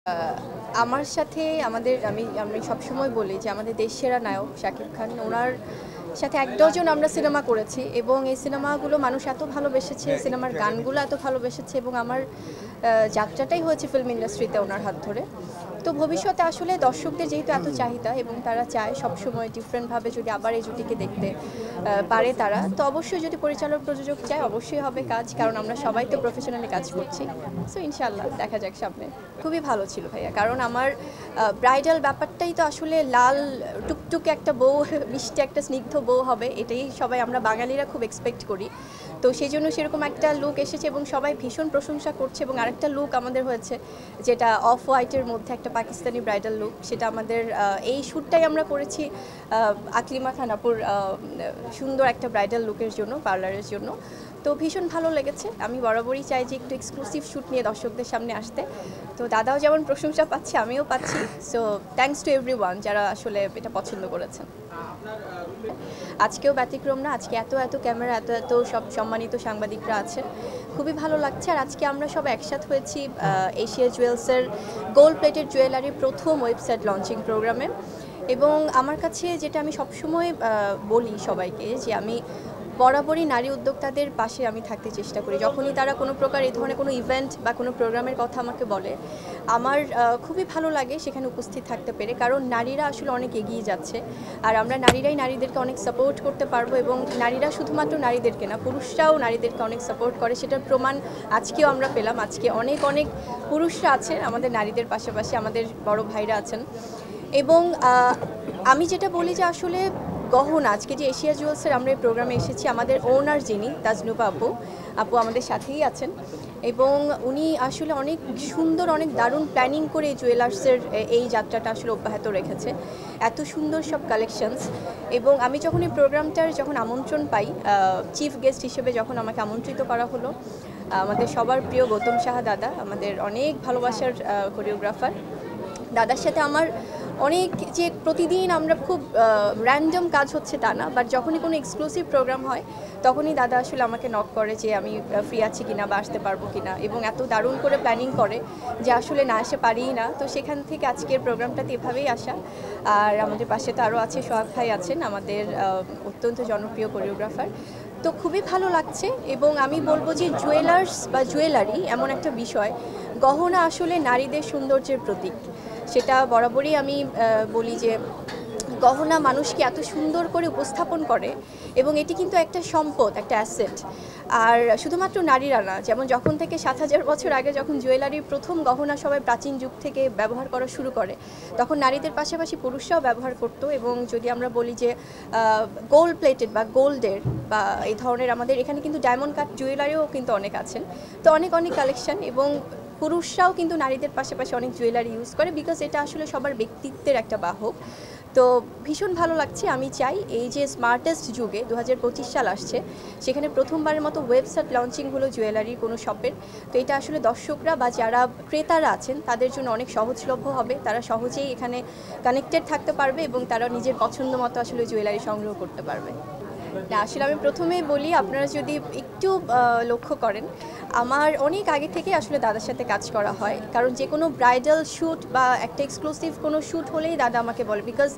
আ আমার সাথে আমি সবসময় বলি যে আমাদের দেশসেরা নায়ক শাকিব খান উনার সাথে এক ডজন আমরা সিনেমা করেছি এবং এই সিনেমাগুলো মানুষ এত ভালোবেসেছে, সিনেমার গানগুলো এত ভালোবেসেছে এবং আমার যাত্রাটাই হয়েছে ফিল্ম ইন্ডাস্ট্রিতে ওনার হাত ধরে। তো ভবিষ্যতে আসলে দর্শকদের যেহেতু এত চাহিদা এবং তারা চায় সবসময় ডিফারেন্টভাবে যদি আবার এই জুটিকে দেখতে পারে তারা, তো অবশ্যই যদি পরিচালক প্রযোজক চায় অবশ্যই হবে কাজ, কারণ আমরা সবাই তো প্রফেশনালি কাজ করছি। সো ইনশাআল্লাহ দেখা যাক সামনে। খুবই ভালো ছিল ভাইয়া, কারণ আমার ব্রাইডাল ব্যাপারটাই তো আসলে লাল টুকটুকে একটা বউ, মিষ্টি একটা স্নিগ্ধ বউ হবে, এটাই সবাই আমরা বাঙালিরা খুব এক্সপেক্ট করি। তো সেই জন্য সেরকম একটা লুক এসেছে এবং সবাই ভীষণ প্রশংসা করছে এবং আরেকটা লুক আমাদের হয়েছে যেটা অফ হোয়াইটের মধ্যে একটা পাকিস্তানি ব্রাইডাল লুক, সেটা আমাদের এই শ্যুটটাই আমরা করেছি আকলিমা খান আপুর সুন্দর একটা ব্রাইডাল লুকের জন্য, পার্লারের জন্য। তো ভীষণ ভালো লেগেছে। আমি বরাবরই চাই যে একটু এক্সক্লুসিভ শ্যুট নিয়ে দর্শকদের সামনে আসতে। তো দাদাও যেমন প্রশংসা পাচ্ছে আমিও পাচ্ছি। সো থ্যাঙ্কস টু এভরিওয়ান যারা আসলে এটা পছন্দ করেছেন। আজকেও ব্যতিক্রম না, আজকে এত এত ক্যামেরা, এত এত সব সম্মানিত সাংবাদিকরা আছেন, খুবই ভালো লাগছে। আর আজকে আমরা সব একসাথে হয়েছি এশিয়া জুয়েলসের গোল্ড প্লেটেড জুয়েলারির প্রথম ওয়েবসাইট লঞ্চিং প্রোগ্রামে। এবং আমার কাছে যেটা আমি সবসময় বলি সবাইকে, যে আমি বরাবরই নারী উদ্যোক্তাদের পাশে আমি থাকতে চেষ্টা করি। যখনই তারা কোনো প্রকার এই ধরনের কোনো ইভেন্ট বা কোনো প্রোগ্রামের কথা আমাকে বলে, আমার খুবই ভালো লাগে সেখানে উপস্থিত থাকতে পেরে, কারণ নারীরা আসলে অনেক এগিয়ে যাচ্ছে। আর আমরা নারীরাই নারীদেরকে অনেক সাপোর্ট করতে পারবো এবং নারীরা শুধুমাত্র নারীদেরকে না, পুরুষরাও নারীদেরকে অনেক সাপোর্ট করে, সেটার প্রমাণ আজকেও আমরা পেলাম। আজকে অনেক অনেক পুরুষরা আছেন আমাদের নারীদের পাশাপাশি, আমাদের বড় ভাইরা আছেন। এবং আমি যেটা বলি যে আসলে গহনা, আজকে যে এশিয়া জুয়েলসের আমরা এই প্রোগ্রামে এসেছি, আমাদের ওনার যিনি তাজনুবা আপু আমাদের সাথেই আছেন এবং উনি আসলে অনেক সুন্দর, অনেক দারুণ প্ল্যানিং করে এই জুয়েলার্সের এই যাত্রাটা আসলে অব্যাহত রেখেছে। এত সুন্দর সব কালেকশনস। এবং আমি যখন এই প্রোগ্রামটার আমন্ত্রণ পাই, চিফ গেস্ট হিসেবে যখন আমাকে আমন্ত্রিত করা হলো, আমাদের সবার প্রিয় গৌতম সাহা দাদা, আমাদের অনেক ভালোবাসার কোরিওগ্রাফার, দাদার সাথে আমার অনেক, যে প্রতিদিন আমরা খুব র্যান্ডম কাজ হচ্ছে তা না, বাট যখনই কোনো এক্সক্লুসিভ প্রোগ্রাম হয় তখনই দাদা আসলে আমাকে নক করে যে আমি ফ্রি আছি কিনা বা আসতে পারবো কিনা, এবং এত দারুণ করে প্ল্যানিং করে যে আসলে না এসে পারিই না। তো সেখান থেকে আজকের প্রোগ্রামটাতে এভাবেই আসা। আর আমাদের পাশে তো আরও আছে, সোহাগ ভাই আছেন আমাদের অত্যন্ত জনপ্রিয় কোরিওগ্রাফার। তো খুবই ভালো লাগছে। এবং আমি বলবো যে জুয়েলার্স বা জুয়েলারি এমন একটা বিষয়, গহনা আসলে নারীদের সৌন্দর্যের প্রতীক। সেটা বরাবরই আমি বলি যে গহনা মানুষকে এত সুন্দর করে উপস্থাপন করে এবং এটি কিন্তু একটা সম্পদ, একটা অ্যাসেট। আর শুধুমাত্র নারীরা না, যেমন যখন থেকে ৭,০০০ বছর আগে যখন জুয়েলারির প্রথম গহনা সবাই প্রাচীন যুগ থেকে ব্যবহার করা শুরু করে, তখন নারীদের পাশাপাশি পুরুষরাও ব্যবহার করতো। এবং যদি আমরা বলি যে গোল্ড প্লেটেড বা গোল্ডের বা এই ধরনের, আমাদের এখানে কিন্তু ডায়মন্ড কাট জুয়েলারিও কিন্তু অনেক আছেন। তো অনেক অনেক কালেকশন, এবং পুরুষরাও কিন্তু নারীদের পাশাপাশি অনেক জুয়েলারি ইউজ করে, বিকজ এটা আসলে সবার ব্যক্তিত্বের একটা বাহক। তো ভীষণ ভালো লাগছে। আমি চাই এই যে স্মার্টেস্ট যুগে ২০২৫ সাল আসছে, সেখানে প্রথমবারের মতো ওয়েবসাইট লঞ্চিং হলো জুয়েলারির কোনো শপের। তো এটা আসলে দর্শকরা বা যারা ক্রেতারা আছেন তাদের জন্য অনেক সহজলভ্য হবে, তারা সহজেই এখানে কানেক্টেড থাকতে পারবে এবং তারা নিজের পছন্দ মতো আসলে জুয়েলারি সংগ্রহ করতে পারবে। না, আসলে আমি প্রথমেই বলি, আপনারা যদি একটু লক্ষ্য করেন, আমার অনেক আগে থেকে আসলে দাদার সাথে কাজ করা হয়, কারণ যে কোনো ব্রাইডাল শ্যুট বা একটা এক্সক্লুসিভ কোনো শ্যুট হলেই দাদা আমাকে বলে, বিকজ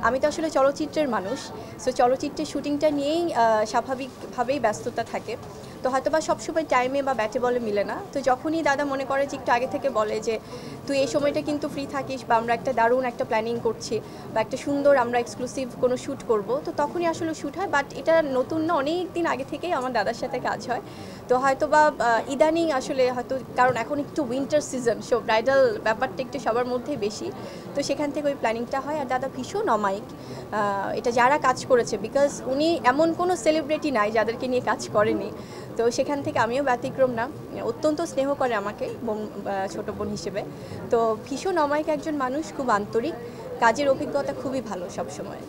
আমি তো আসলে চলচ্চিত্রের মানুষ। সো চলচ্চিত্রের শ্যুটিংটা নিয়েই স্বাভাবিকভাবেই ব্যস্ততা থাকে, তো হয়তো বা সবসময় টাইমে বা ব্যাটে বলে মিলে না। তো যখনই দাদা মনে করে যে একটু আগে থেকে বলে যে তুই এই সময়টা কিন্তু ফ্রি থাকিস, বা আমরা একটা দারুণ একটা প্ল্যানিং করছি বা একটা সুন্দর আমরা এক্সক্লুসিভ কোনো শ্যুট করব, তো তখনই আসলে শ্যুট হয়। বাট এটা নতুন না, অনেক দিন আগে থেকেই আমার দাদার সাথে কাজ হয়। তো হয়তো বা ইদানিং আসলে হয়তো, কারণ এখন একটু উইন্টার সিজন, সো ব্রাইডাল ব্যাপারটা একটু সবার মধ্যেই বেশি, তো সেখান থেকে ওই প্ল্যানিংটা হয়। আর দাদা ভীষণ অমায়িক এটা যারা কাজ করেছে, বিকজ উনি এমন কোনো সেলিব্রিটি নাই যাদেরকে নিয়ে কাজ করেনি। তো সেখান থেকে আমিও ব্যতিক্রম না, অত্যন্ত স্নেহ করে আমাকে ছোট বোন হিসেবে। তো ভীষণ অমায়িক একজন মানুষ, খুব আন্তরিক, কাজের অভিজ্ঞতা খুবই ভালো সবসময়।